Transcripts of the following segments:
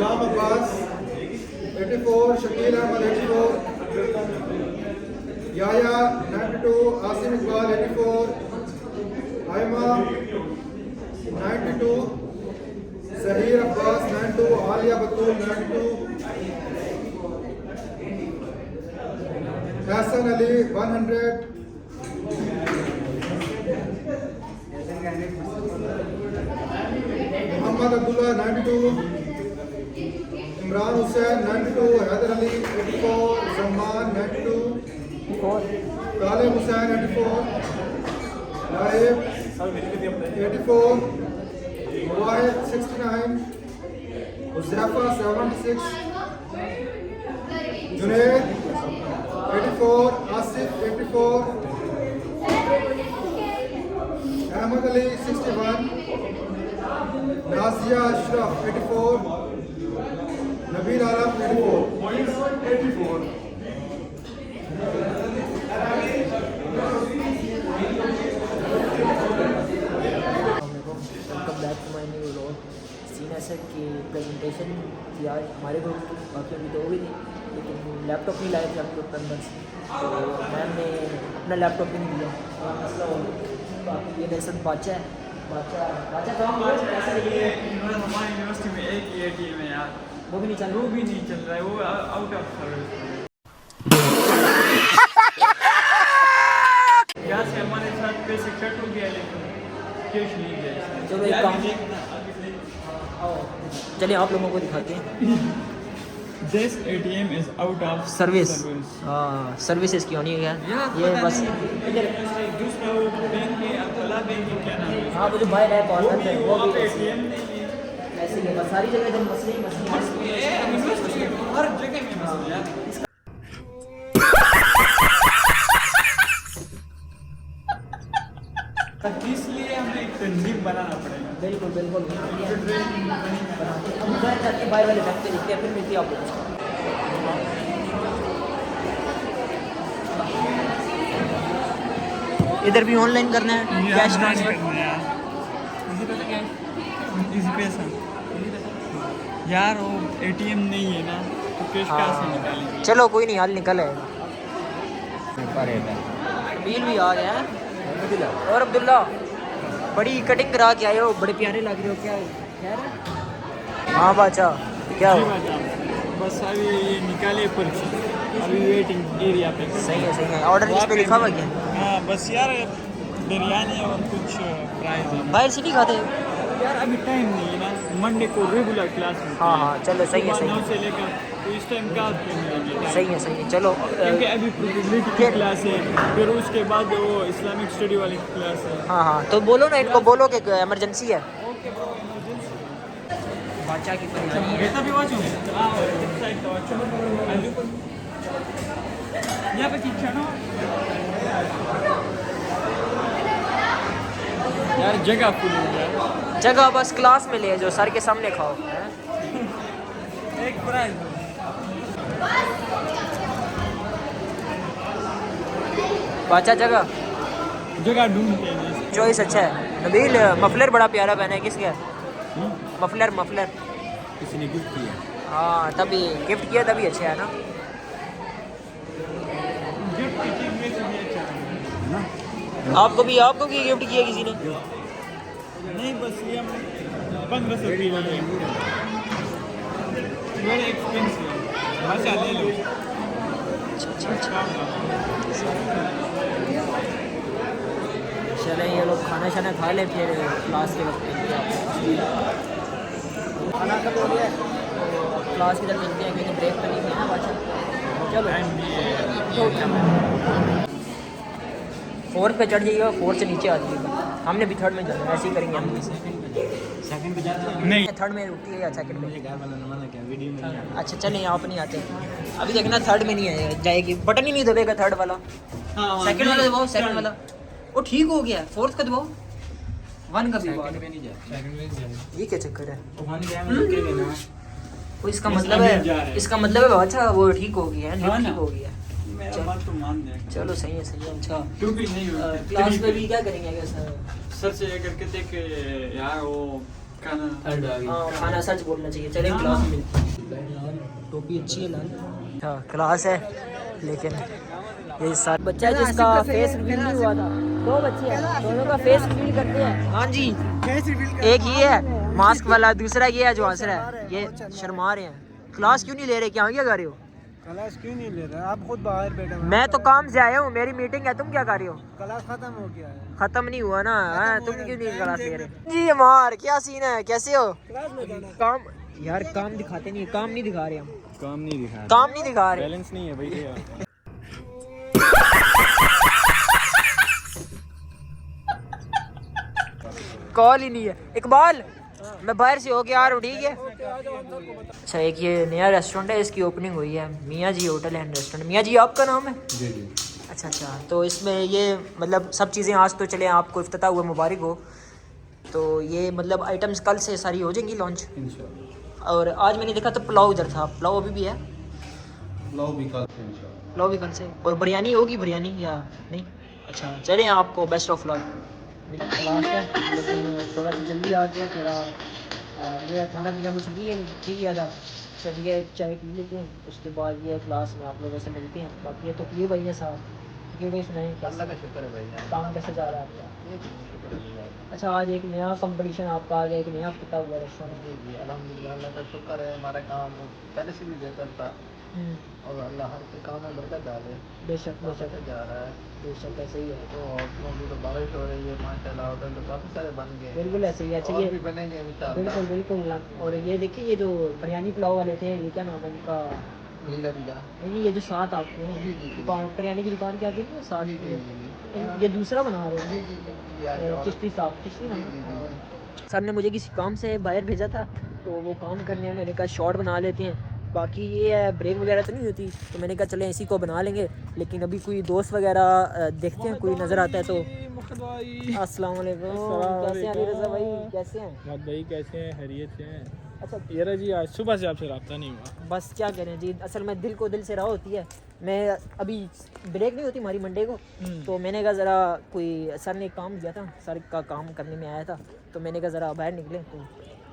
Ghulam Abbas 84, Shakeel Ahmed 84, Yaya 92, Asim Iqbal 84, Ayma 92, Saheer Abbas 92, Aliya Batool 92, Hasan Ali 100, Mohammad Abdullah 92, Imran Hussain 92, Haider Ali 84, Salman 92, Talib Hussain 84, Naib 84, Muwahid 69, Huzaifa 76, Junaid 84, Asif 84, Ahmed Ali 61, Nazia Ashraf 84, Nabeel Alam 84। Welcome back to my new vlog. Scene ऐसा कि presentation थी आज हमारे ग्रुप की, बाकी अभी तो भी नहीं, लेकिन लैपटॉप नहीं लाए थे हम लोग मेम्बर्स, तो मैम ने अपना लैपटॉप भी नहीं दिया, मसला हो गया। बाकी ये लेसन बाचा है, बाचा तो हम आज कैसे लिए हमारी यूनिवर्सिटी में एक ही ATM है यार, वो भी नहीं चल वो भी नहीं चल रहा है, वो आउट ऑफ सर्विस। यहाँ से हमारे साथ पैसे कट हो गया लेकिन कैश नहीं गया। चलो एक काम, चलिए आप लोगों को दिखाते हैं। This ATM is out of service, हाँ सर्विसेज की होनी है क्या ये बस इधर। दूसरा वो बैंक है अब्दुल्ला बैंक है, क्या नाम है? हाँ वो जो बाहर है कॉर्नर पे वो वहाँ भी पे ATM नहीं है। ऐसे ही है, बस सारी जगह जब मसले हर जगह में मसला यार। इसलिए हमें एक तंजीम बनाना पड़ेगा। बिल्कुल बिल्कुल। अब बाहर जाके बाहर वाले बैंक पे लिखते हैं, फिर मिलती है आप लोगों को। इधर भी ऑनलाइन करना है कैश ट्रांसफर। इसी पैसा यार वो ATM नहीं है ना, तो कैश कहाँ से निकालेंगे? चलो कोई नहीं, हल निकल आएगा। बिल भी आ गया है। और अब्दुल्ला बड़ी कटिंग करा के आए हो, बड़े प्यारे लग रहे हो, क्या खैर है? हाँ बाचा क्या हो? बस अभी ये निकाले पर्ची, अभी वेटिंग एरिया पे। सही है ऑर्डर लिस्ट पे लिखा हुआ क्या? हाँ बस यार बिरयानी और कुछ प्राइस है। बाहर से नहीं खाते? यार अभी टाइम नहीं है ना, मंडे को रेगुलर क्लास में। हाँ चलो सही है 9 से लेकर, तो इस टाइम का मिलेंगे time? सही है चलो। क्योंकि अभी प्रोबेबिलिटी की क्लास है, फिर उसके बाद वो इस्लामिक स्टडी वाली क्लास है। हाँ तो बोलो ना इनको, बोलो कि इमरजेंसी है। बाचा की बिरयानी है। बेटा भी वाचो साइड का वाचो यहाँ पे किचन हो यार, जगह फुल हो गया। जगह बस क्लास में ले जो सर के सामने खाओ। एक प्राइस बाचा जगह ढूंढते हैं। चॉइस अच्छा है। नबील मफलर बड़ा प्यारा पहना है, किसका है? मफलर किसी ने गिफ्ट किया। हाँ तभी गिफ्ट किया, तभी अच्छा है ना। गिफ्ट की चीज में से भी अच्छा है ना। आपको भी गिफ्ट किया किसी ने? नहीं बस ये हम 1500 रुपये वाले वेरी एक्सपेंसिव। अच्छा ले लो। अच्छा चले ये लोग खाना शाना खा ले, फिर क्लास के वक्त मिलते हैं। खाना कब हो गया? क्लास के तरफ मिलते हैं, क्योंकि ब्रेक तो नहीं है ना बाचा। चलो फोर्थ पे चढ़ जाइएगा, फोर्थ से नीचे आ जाइएगा। हमने भी थर्ड में जाना है, ऐसे ही करेंगे हम। सेकंड पे जाते हैं नहीं, थर्ड में रुकती है या सेकंड में? घर वाला नंबर क्या वीडियो में नहीं आता। अच्छा चलें, यहाँ पर नहीं आते। अभी देखना थर्ड में नहीं आएगा, जाएगी बटन ही नहीं दबेगा थर्ड वाला। सेकंड वाला दबाओ, सेकंड वाला वो ठीक हो गया। फोर्थ का दबाओ, वन का भी दबाओ। ये क्या चक्कर है? वो इसका मतलब है अच्छा वो ठीक हो गया है, ठीक हो गया। मेरा बात तो मान दे। चलो सही है अच्छा। टू भी नहीं क्लास में भी क्या करेंगे? सर से ये करके थे कि यार वो हाँ खाना सच बोलना चाहिए। चले क्लास में मिलते हैं। टोपी अच्छी है लाल। हाँ क्लास है लेकिन ये सारे बच्चा है जिसका फेस रिवील नहीं हुआ था। दो बच्चे हैं, दोनों का फेस रिवील करते हैं। हाँ जी, एक ये है मास्क वाला, दूसरा ये है जो हंस रहा है। ये शर्मा रहे हैं। क्लास क्यों नहीं ले रहे? क्या कर रहे हो? क्लास क्यों नहीं ले रहे? आप खुद बाहर बैठे हो। मैं तो काम से आया हूँ, मेरी मीटिंग है। तुम क्या कर रहे हो? क्लास खत्म हो गया है। खत्म नहीं हुआ ना? हाँ, तुम क्यों नहीं क्लास ले रहे? जी अमार, क्या सीन है? कैसे हो? क्लास में जाना। काम यार, काम दिखाते नहीं, काम नहीं दिखा रहे हम। काम नहीं दिखा काम नहीं दिखा रहे। बैलेंस नहीं है भाई यार। कॉल ही नहीं है। इकबाल, मैं बाहर से होके आ रहा हूँ, ठीक है? अच्छा, एक ये नया रेस्टोरेंट है, इसकी ओपनिंग हुई है, मियाँ जी होटल एंड रेस्टोरेंट। मियाँ जी आपका नाम है? जी जी। अच्छा, तो इसमें ये मतलब सब चीज़ें आज तो चले, आपको इफ्तिताह हुआ मुबारक हो। तो ये मतलब आइटम्स कल से सारी हो जाएंगी लॉन्च इंशाल्लाह। और आज मैंने देखा तो पुलाव इधर था, पुलाव अभी भी है? पुलाव भी कल से इंशाल्लाह। पुलाव भी कल से। और बिरयानी होगी? बिरयानी या नहीं? अच्छा चलें, आपको बेस्ट ऑफ लक। क्लास है लेकिन थोड़ा सा जल्दी आ गया, थोड़ा ये खाना पीना कुछ भी ठीक किया था। चलिए चाय पी लेते हैं, उसके बाद ये क्लास में आप लोगों से मिलते हैं। बाकी ये तो ये भाई है साहब, क्यों नहीं सुनाए? अल्लाह का शुक्र है भाई। काम कैसे जा रहा है आपका? अच्छा, आज एक नया कंपटीशन आपका आ गया, एक नया पिता हुआ रेस्टोरेंट। जी अल्हम्दुलिल्लाह, अल्लाह का शुक्र है। हमारा काम पहले से भी बेहतर था और अल्लाह हर के काम में बरकत डाले। बेशक बेशक जा रहा है। बेशक ऐसे ही है। तो होटलों तो बारिश हो रही है माशाल्लाह, होटल तो काफ़ी सारे बन गए। बिल्कुल ऐसे ही। अच्छा, और ये भी बनेंगे इंशाल्लाह। बिल्कुल बिल्कुल। और ये देखिए, ये जो बिरयानी पुलाव वाले थे, ये क्या नाम है इनका? लीला लीला। नहीं, ये जो साथ आपके हैं दुकान, बिरयानी की दुकान क्या कहती है साथ? ये दूसरा बना रहे हैं चिश्ती साहब, चिश्ती नाम। सर ने मुझे किसी काम से बाहर भेजा था, तो वो काम करने में मैंने कहा शॉर्ट बना लेते हैं। बाकी ये है, ब्रेक वगैरह तो नहीं होती, तो मैंने कहा चलें इसी को बना लेंगे। लेकिन अभी कोई दोस्त वगैरह देखते हैं, कोई नज़र आता है तो। अस्सलाम वालेकुम, कैसे हैं अली रज़ा भाई? कैसे हैं भाई? कैसे हैं? खैरियत से हैं? अच्छा यार जी, आज सुबह से आपसे रब्ता नहीं हुआ। बस क्या करें जी, असल में दिल को दिल से राह होती है। मैं अभी ब्रेक नहीं होती हमारी मंडे को, तो मैंने कहा ज़रा कोई सर ने काम दिया था, सर का काम करने में आया था, तो मैंने कहा ज़रा बाहर निकले। तो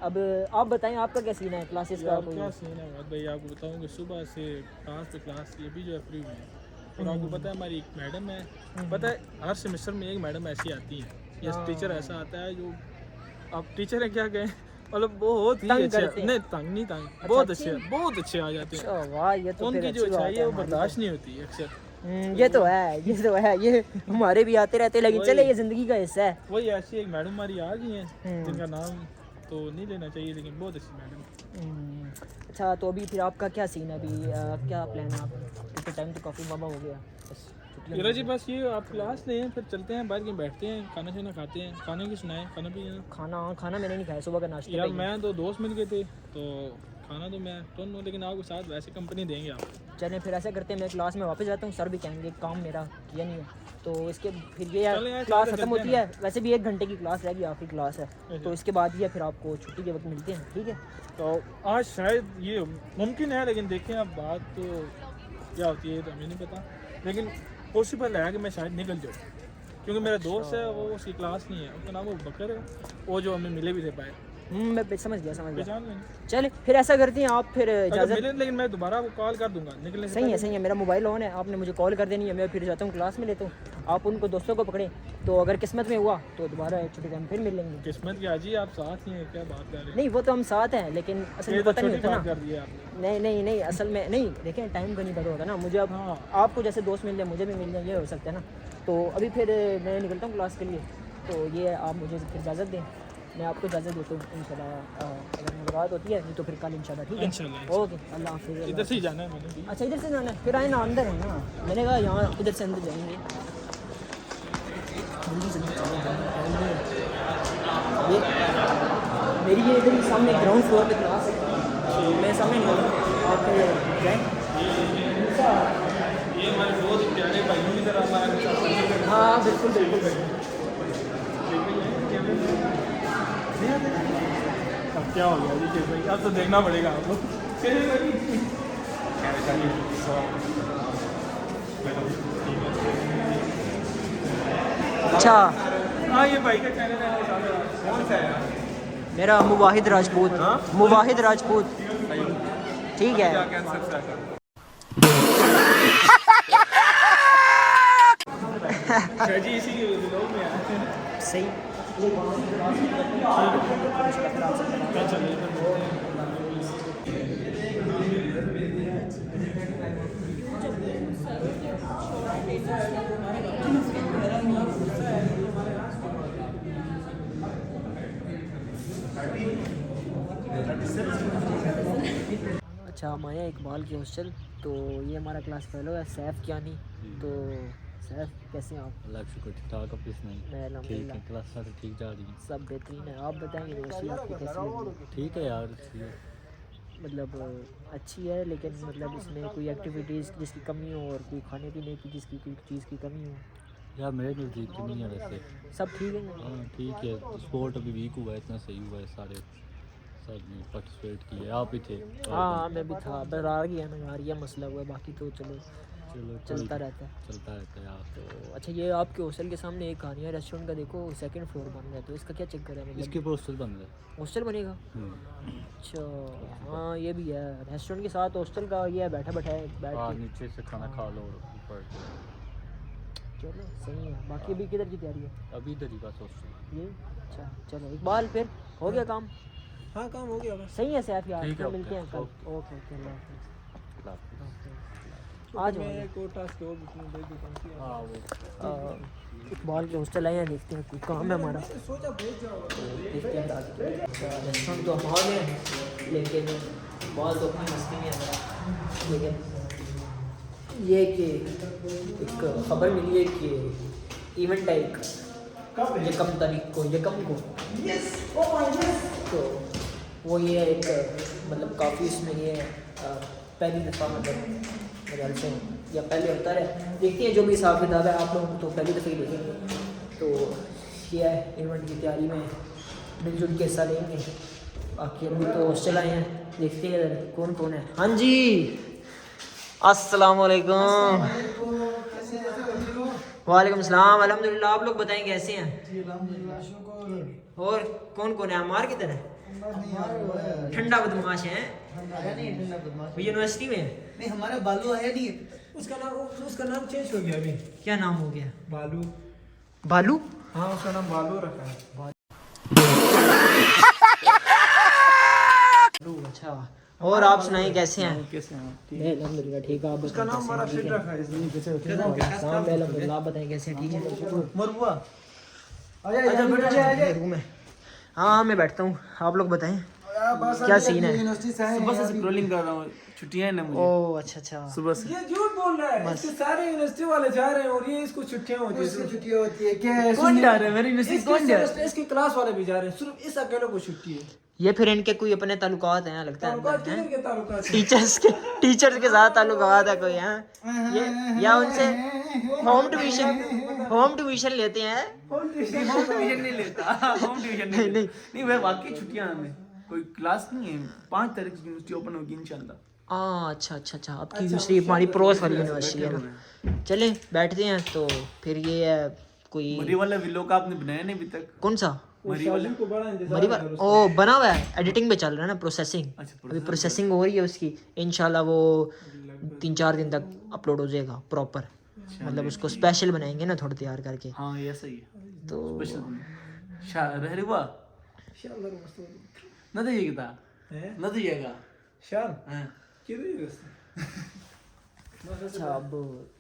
अब आप बताएं, आपका क्या सीन है क्लासेस का? क्या सीन है भाई? आपको बताऊँ कि सुबह से क्लास ये भी जो है फ्री हुई है। और आपको पता है हमारी एक मैडम है, पता है हर सेमेस्टर में एक मैडम ऐसी आती है, या टीचर ऐसा आता है जो, अब टीचर है क्या कहें, मतलब वो बहुत ही अच्छे, नहीं तंग नहीं तंग, बहुत अच्छे आ जाते हैं। वाह, ये तो उनकी जो अच्छाई है वो बर्दाश्त नहीं होती अक्सर। ये तो है, ये हमारे भी आते रहते हैं, लेकिन चले ये जिंदगी का हिस्सा है। वही ऐसी एक मैडम हमारी आ गई है, जिनका नाम तो नहीं लेना चाहिए, लेकिन बहुत अच्छी मैडम। अच्छा, तो अभी फिर आपका क्या सीन है? अभी क्या प्लान है आपका? क्योंकि टाइम तो काफ़ी बाबा हो गया, बस हीरा जी बस ये आप क्लास लें, फिर चलते हैं बाहर, कहीं बैठते हैं, खाना शाना खाते हैं। खाने की सुनाएं, खाना भी खाना मैंने नहीं खाया, सुबह का नाश्ता यार। मैं तो दोस्त मिल गए थे, तो खाना तो मैं तो नहीं, लेकिन आपको साथ वैसे कंपनी देंगे आप। चलें फिर ऐसा करते हैं, मैं क्लास में वापस जाता हूँ, सर भी कहेंगे काम मेरा किया नहीं है, तो इसके फिर ये क्लास ख़त्म होती है। वैसे भी 1 घंटे की क्लास रहेगी, आखिरी क्लास है, तो इसके बाद ये फिर आपको छुट्टी के वक्त मिलते हैं, ठीक है? तो आज शायद ये मुमकिन है, लेकिन देखें अब बात तो क्या होती है तो हमें नहीं पता, लेकिन पॉसिबल है कि मैं शायद निकल जाऊँ, क्योंकि मेरा दोस्त है, वो उसकी क्लास नहीं है, उसका नाम वो बकर है, वो जो हमें मिले भी थे पाए। मैं समझ गया पहचान लेंगे। चले फिर ऐसा करते हैं, आप फिर इजाज़त, लेकिन मैं दोबारा आपको कॉल कर दूंगा निकलने से। सही है, मेरा मोबाइल ऑन है, आपने मुझे कॉल कर देनी है, मैं फिर जाता हूँ क्लास में लेता हूँ, आप उनको दोस्तों को पकड़ें, तो अगर किस्मत में हुआ तो दोबारा छुट्टी टाइम फिर मिल लेंगे। किस्मत की आजी, आप साथ ही हैं, क्या बात कर रहे हैं? नहीं, वो तो हम साथ हैं, लेकिन असल में पता नहीं होता ना। कर दिया आपने। नहीं, असल में नहीं, देखें टाइम का नहीं पता होता ना मुझे। अब आपको जैसे दोस्त मिल जाए, मुझे भी मिल जाए, ये हो सकता है ना। तो अभी फिर मैं निकलता हूँ क्लास के लिए, तो ये आप मुझे फिर इजाज़त दें, मैं आपको इजाज़त देता हूँ इंशाल्लाह। अगर मुलाकात होती है नहीं तो फिर कल इंशाल्लाह, ठीक है? इंशाल्लाह। ओके, अल्लाह हाफ़िज़। इधर से ही जाना है मैंने भी। अच्छा, इधर से जाना है, फिर आए ना, अंदर है ना, मैंने कहा यहाँ इधर से अंदर जाएंगे। ये मेरी ये इधर ही सामने ग्राउंड फ्लोर पे क्लास है, मैं सामने नहीं, आप जाएँ। ये हमारे बहुत प्यारे भाइयों की तरह हमारा। हाँ बिल्कुल। अब क्या हो गया जी भाई, अब तो देखना पड़ेगा आपको। अच्छा, हाँ ये भाई का चैनल है, कौन सा है? मेरा मुवाहिद राजपूत। मुवाहिद राजपूत ठीक है। जी इसी के ब्लॉग में आए हैं। सही। अच्छा हम आए इकबाल की हॉस्टल। तो ये हमारा क्लास फेलो है सैफ कियानी। तो सैफ कैसे हैं आप? अल्लाह का शुक्र ठीक ठाक। अपनी सुनाई? ठीक है, क्लास सारी ठीक जा रही है। सब बेहतरीन है। आप बताएंगे यूनिवर्सिटी आपकी कैसी लगी? ठीक है यार, अच्छी है। मतलब अच्छी है, लेकिन मतलब इसमें कोई एक्टिविटीज़ जिसकी कमी हो और कोई खाने पीने की जिसकी कोई चीज़ की कमी हो? यार मेरे नज़दीक तो नहीं है वैसे। सब ठीक है। हाँ ठीक है। स्पोर्ट अभी वीक हुआ है, इतना सही हुआ है, सारे सब ने पार्टिसिपेट किए। आप भी थे? हाँ मैं भी था, बस आ गया ना यार, ये मसला हुआ है। बाकी तो चलो चलता रहता है। चलता रहता है यार। तो अच्छा ये आपके हॉस्टल के सामने एक कहानी है रेस्टोरेंट का, देखो सेकंड फ्लोर बन रहा है, तो इसका क्या चक्कर है? मतलब इसके पोस्टर बन रहे हॉस्टल बनेगा? हैं। अच्छा हाँ ये भी है, रेस्टोरेंट के साथ हॉस्टल का ये है, बैठा बैठा है बैठ हाँ के। नीचे से खाना खा लो ऊपर। चलो सही है। बाकी अभी किधर की तैयारी है? अभी इधर ही बस हॉस्टल। ये अच्छा चलो इकबाल फिर हो गया काम? हाँ काम हो गया बस। सही है सैफ यार, ठीक है, फिर मिलते हैं कल। ओके। ओके ओके अल्लाह हाफिज़। तो आज मैं एक और टास्क और उसमें भेज देता हूँ। हाँ वो इकबाल के हॉस्टल आए हैं, देखते हैं कोई काम है हमारा। सोचा भेज जाओ। तो देखते हैं रेस्टोरेंट तो हम आ गए हैं, लेकिन बहुत तो अपनी मस्ती में है हमारा। लेकिन ये कि एक खबर मिली है कि इवेंट है एक यकम तारीख को, यकम को। तो वो ये है एक मतलब काफ़ी इसमें ये पहली दफ़ा मतलब मेरे से या पहले होता है, देखते हैं जो भी हिसाब किताब है। आप लोग तो पहली दफ़ा ही देखेंगे। तो ये है इवेंट की तैयारी में मिलजुल के हिस्सा लेंगे। बाकी अभी तो हॉस्टल आए हैं, देखते हैं कौन कौन है। हाँ जी अस्सलाम वालेकुम। वालेकुम सलाम। अल्हम्दुलिल्लाह। आप लोग बताएं कैसे हैं? और कौन कौन है? हमार किधर है? ठंडा बदमाश है यूनिवर्सिटी में। नहीं हमारा बालू आया नहीं है। उसका नाम चेंज हो गया अभी। क्या नाम हो गया? बालू। बालू? हाँ उसका नाम बालू रखा है। अच्छा और आप सुनाइए कैसे हैं? कैसे हैं? अल्हम्दुलिल्लाह ठीक है। आप उसका नाम बड़ा फिट रखा है इसलिए कैसे होते हैं। अल्हम्दुलिल्लाह। आप बताएं कैसे हैं? ठीक है। मरबुआ अच्छा बेटा रूम है। हाँ मैं बैठता हूँ, आप लोग बताएं क्या सीन है? सुबह से स्क्रॉलिंग कर रहा हूँ, छुट्टियां हैं ना मुझे ओह अच्छा अच्छा। सुबह से। ये झूठ बोल रहा है। इसके सारे यूनिवर्सिटी वाले जा रहे हैं और ये इसको छुट्टियां होती है। छुट्टियां होती है क्या? कौन जा रहा है मेरी यूनिवर्सिटी? कौन जा रहा है? इसकी क्लास वाले भी जा रहे हैं, सिर्फ इस अकेले को छुट्टी है। ये फिर इनके कोई अपने ताल्लुकात हैं लगता ताल्लुकात है? किधर के ताल्लुकात हैं? टीचर्स के साथ ताल्लुकात है कोई? हैं ये या उनसे होम ट्यूशन लेते हैं? होम ट्यूशन नहीं लेता। होम ट्यूशन नहीं नहीं नहीं वह वाकई छुट्टियां हमें कोई क्लास नहीं है। 5 तारीख से यूनिवर्सिटी ओपन होगी इंशाल्लाह। अच्छा अच्छा अच्छा। आपकी यूनिवर्सिटी हमारी पड़ोस वाली यूनिवर्सिटी है ना। चलें बैठते हैं। तो फिर ये है कोई मरी वाला विलो का आपने बनाया नहीं अभी तक? कौन सा? मरी वाला को बड़ा इंतजार मरी ओ बना हुआ है, एडिटिंग पे चल रहा है ना, प्रोसेसिंग। अच्छा, अभी प्रोसेसिंग हो रही है उसकी, इंशाल्लाह वो 3-4 दिन तक अपलोड हो जाएगा प्रॉपर। मतलब उसको स्पेशल बनाएंगे ना थोड़ा तैयार करके। हाँ ये सही है। तो स्पेशल रह रे वाह ना दीजिएगा ना दीजिएगा शान हाँ। किधर है उसने? अच्छा अब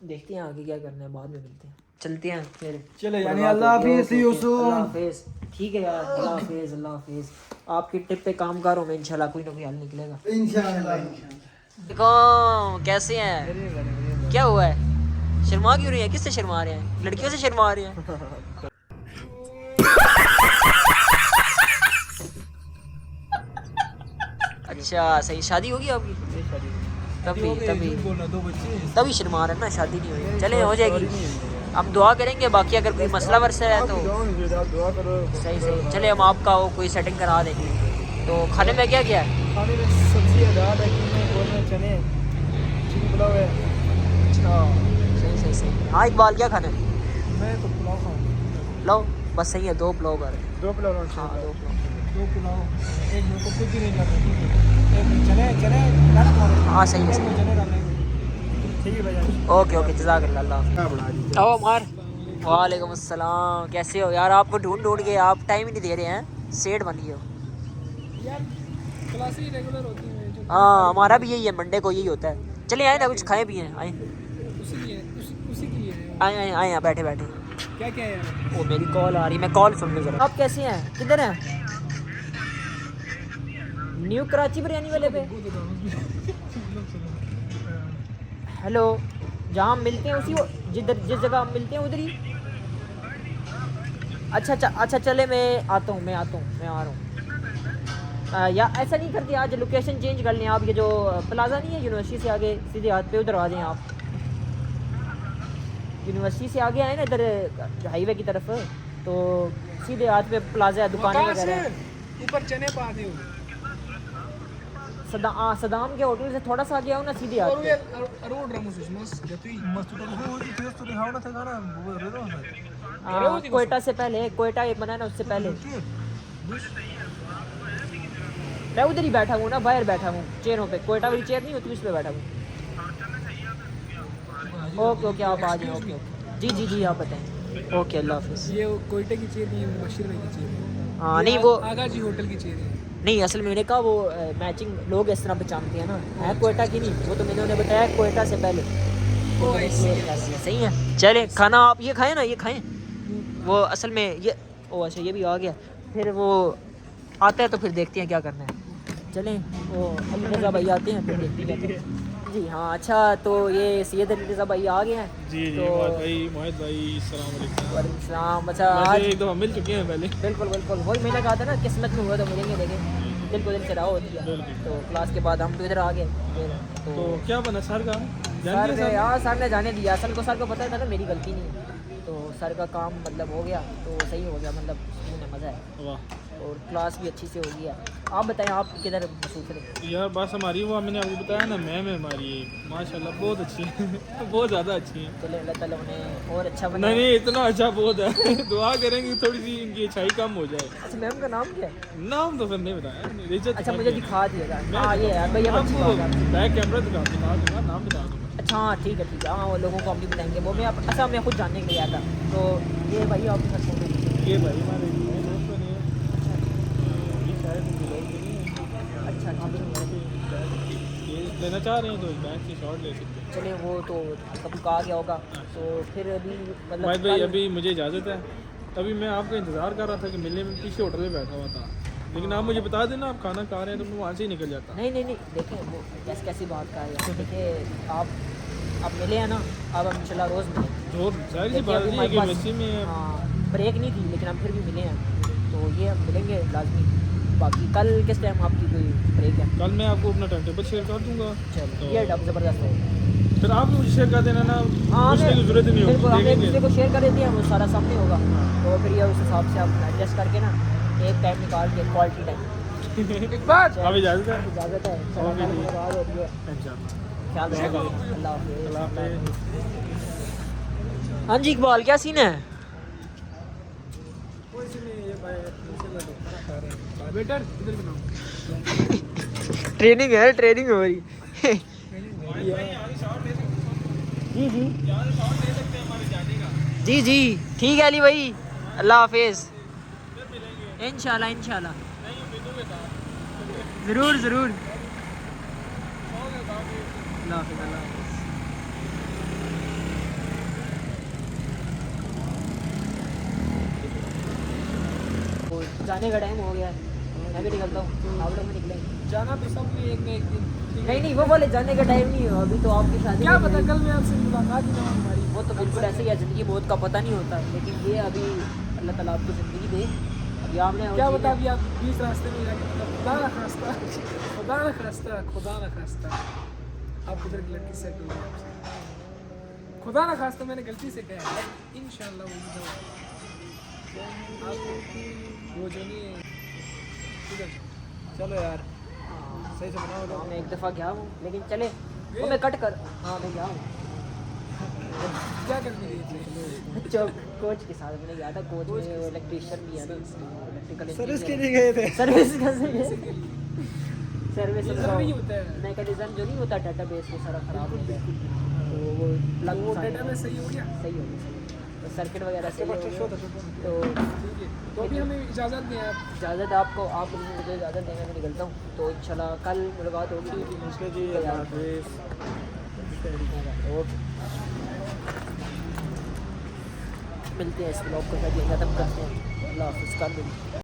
देखते हैं आगे क्या करना है, बाद में मिलते हैं। चलते हैं फिर। चले यानी अल्लाह हाफिज़ यूसुफ। अल्लाह हाफिज़। ठीक है यार, अल्लाह हाफिज़ अल्लाह हाफिज़। आपकी टिप पे काम करो मैं, इंशाल्लाह कोई ना कोई हल निकलेगा। इंशाल्लाह। कैसे हैं? क्या हुआ है? शर्मा क्यों रही है? किससे शर्मा रहे हैं? लड़कियों से शर्मा रहे हैं? अच्छा सही। शादी होगी आपकी? तभी शर्मा रहे हैं ना, शादी नहीं हुई। चले हो जाएगी, हम दुआ करेंगे। बाकी अगर कोई मसला वरसा है तो सही सही। चले हम आपका वो कोई सेटिंग करा देंगे। तो खाने में क्या क्या है? खाने में सब्जी है, दाल है, कीमे, चने, चिकन पुलाव है। अच्छा सही सही सही। हाँ इकबाल क्या खाना है? मैं तो पुलाव खाऊंगा। लो बस सही है, 2 पुलाव कर। 2 पुलाव। हाँ 2 पुलाव। 2 पुलाव, 1 मेरे को कुछ भी नहीं लगा, ठीक है, 1 में चने डाल दो। हाँ सही है, सही है। चने डालेंगे, ठीक है भाई। ओके ओके, जज़ाकल्लाह। आओ मार। वालेकुम अस्सलाम, कैसे हो यार? आपको ढूंढ के आप टाइम ही नहीं दे रहे हैं, सेठ बन गए हो यार। क्लास ही रेगुलर होती है जो। हाँ हमारा भी यही है, मंडे को यही होता है। चलिए आए ना, कुछ खाएं पिए, आए उसी के लिए है। आए आए आए यहाँ बैठे बैठे। क्या क्या है यार? ओ मेरी कॉल आ रही, मैं कॉल सुन लूँ जरा। आप कैसे हैं? किधर हैं? न्यू कराची बिरयानी वाले पे। हेलो, जहाँ हम मिलते हैं उसी जिस जगह हम मिलते हैं उधर ही। अच्छा चले, मैं आ रहा हूँ। या ऐसा नहीं करते आज, लोकेशन चेंज कर लें आप। ये जो प्लाजा नहीं है यूनिवर्सिटी से आगे, सीधे हाथ पे उधर आ जाएं आप। यूनिवर्सिटी से आगे आए ना इधर हाईवे की तरफ, तो सीधे हाथ पे प्लाजा है, दुकानें वगैरह। ऊपर चने पा दे। सदाम के होटल से थोड़ा सा आगे आओ ना, सीधे हाथ पे। कोयटा से पहले, कोयटा एक बना ना, उससे पहले मैं उधर ही बैठा हूँ ना, बाहर बैठा हूँ चेयरों पे। कोयटा वाली चेयर नहीं होती, उस पर बैठा हूँ। ओके आप आ जाए। ओके जी आप बताएं। ओके अल्लाह हाफिज़। ये कोयटे की चेयर नहीं है, बशीर भाई की चेयर है। हाँ नहीं, वो आगा जी होटल की चेयर है। नहीं, असल में मैंने कहा वो मैचिंग लोग इस तरह पहचानते हैं ना, है कोयटा की नहीं। वो तो मैंने उन्हें बताया कोयटा से पहले। सही है। चले, खाना आप ये खाएं ना, ये खाएं। वो असल में ये, ओ अच्छा ये भी आ गया। फिर वो आता है तो फिर देखते हैं क्या करना है। चलें, वो अली रज़ा भाई आते हैं फिर देखते हैं। जी हाँ, अच्छा तो ये सैयद अली रज़ा भाई आ गए हैं। जी तो मोहित भाई अस्सलाम वालेकुम। वालेकुम सलाम। अच्छा आज एक दफ़ा मिल चुके हैं पहले। बिल्कुल वही मैंने कहा था ना, किस्मत में हुआ तो मिलेंगे। लेकिन दिल को दिल से रहा होती है। तो क्लास के बाद हम तो इधर आ गए फिर। तो क्या बना सर का? सर ने जाने दिया। असल को सर को पता था ना मेरी गलती नहीं है, तो सर का काम मतलब हो गया, तो सही हो गया, मतलब सुकून है, मज़ा है। वाह। और क्लास भी अच्छी से हो गया। आप बताएं, आप किधर मसरूफ रहे? यार बस हमारी वो मैंने आपको बताया ना, मैम है हमारी माशाल्लाह बहुत अच्छी है। बहुत ज़्यादा अच्छी है। चले, अल्लाह ताला उन्हें और अच्छा बनाए। नहीं इतना अच्छा बहुत है। दुआ करेंगे थोड़ी सी इनकी अच्छाई कम हो जाए। अच्छा मैम का नाम क्या है? नाम तो फिर नहीं बताया। इज्जत अच्छा मुझे दिखा दिएगा। हाँ ये है भैया, अच्छी बात है। बैक कैमरा दिखा दूँगा, नाम बता दूँगा। अच्छा हाँ ठीक है। हाँ वो लोगों को हम भी बताएंगे। वो मैं अच्छा मैं खुद जानने के लिए आया था। तो ये भाई आपके साथ फोन है? ये भाई हमारे दोस्त तो नहीं है, ये शायद लोग नहीं है। अच्छा ये लेना चाह रहे हैं तो बैंक से शॉर्ट ले सकते हैं। चलिए, वो तो कब कहा गया होगा। तो फिर अभी मतलब भाई भाई अभी मुझे इजाज़त है। तभी मैं आपका इंतज़ार कर रहा था कि मिलने में, पीछे होटल में बैठा हुआ था। लेकिन आप मुझे बता देना आप खाना खा रहे हैं तो मैं वहाँ से ही निकल जाता। नहीं देखें वो कैसी बात कर रहे हैं। देखिए आप मिले हैं ना, अब हम इंशाल्लाह रोज़ मिलें। तो सारी सी बात है कि मस्सी में हाँ ब्रेक नहीं थी, लेकिन हम फिर भी मिले हैं, तो ये हम मिलेंगे लाजमी। बाकी कल किस टाइम आपकी कोई ब्रेक है? कल मैं आपको अपना टाइम टेबल शेयर कर दूँगा। चलो ये डब ज़बरदस्त है। फिर आप मुझे शेयर कर देना ना, पूछने की जरूरत नहीं बिल्कुल, हम एक होगी। दूसरे को शेयर कर देते हैं, वो सारा सामने होगा। तो फिर ये उस हिसाब से आप एडजस्ट करके ना एक टाइम निकाल के, क्वालिटी टाइम। एक बात अब इजाज़त है। इजाज़त है। ख्याल रखिए। अल्लाह हाफ़िज़। हाँ जी इकबाल, क्या सीन है? बेटर इधर ट्रेनिंग हो रही। जी ठीक है अली भाई, अल्लाह हाफिज़। इंशाल्लाह ज़रूर। अल्लाह हाफिज़। जाने का टाइम हो गया है, मैं भी निकलता हूँ। आप लोग में निकलेंगे जाना तो सब में एक न एक दिन। नहीं वो बोले जाने का टाइम नहीं हो अभी, तो आपकी शादी क्या पता कल मैं आपसे मुलाकात ही ना हो हमारी। वो तो बिल्कुल ऐसे ही है, ज़िंदगी बहुत का पता नहीं होता। लेकिन ये अभी अल्लाह ताला आपको ज़िंदगी दे। अभी आपने क्या बता, अभी आप बीच रास्ते में खुदा ना खास्ता आप उधर की लड़की से खुदा ना खास्ता मैंने गलती से कहा। इंशाल्लाह वो जो नहीं है। चलो यार सही से बनाओ। मैं एक दफ़ा गया हूँ, लेकिन चले वो मैं कट कर। हाँ मैं गया हूँ। क्या करने गई थी? कोच के साथ मैंने गया था। कोच में इलेक्ट्रीशियन भी है ना, इलेक्ट्रिकल सर्विस के लिए गए थे। सर्विस कैसे गए? सर्विस जरूरी होता है। मैकेनिज्म जो नहीं होता डाटाबेस वो सारा खराब हो गया, तो वो प्लग वो डेटाबेस सही हो गया। सही हो गया, तो सर्किट वगैरह सही हो गया। तो ठीक है, तो अभी हमें इजाज़त दें आप। इजाज़त आपको, आप मुझे इजाज़त देंगे, मैं निकलता हूँ। तो इंशाल्लाह कल मुलाकात होगी। ओके, मिलते हैं। इस ब्लॉग को खत्म करते हैं। अल्लाह हाफ़िज़। कर देंगे।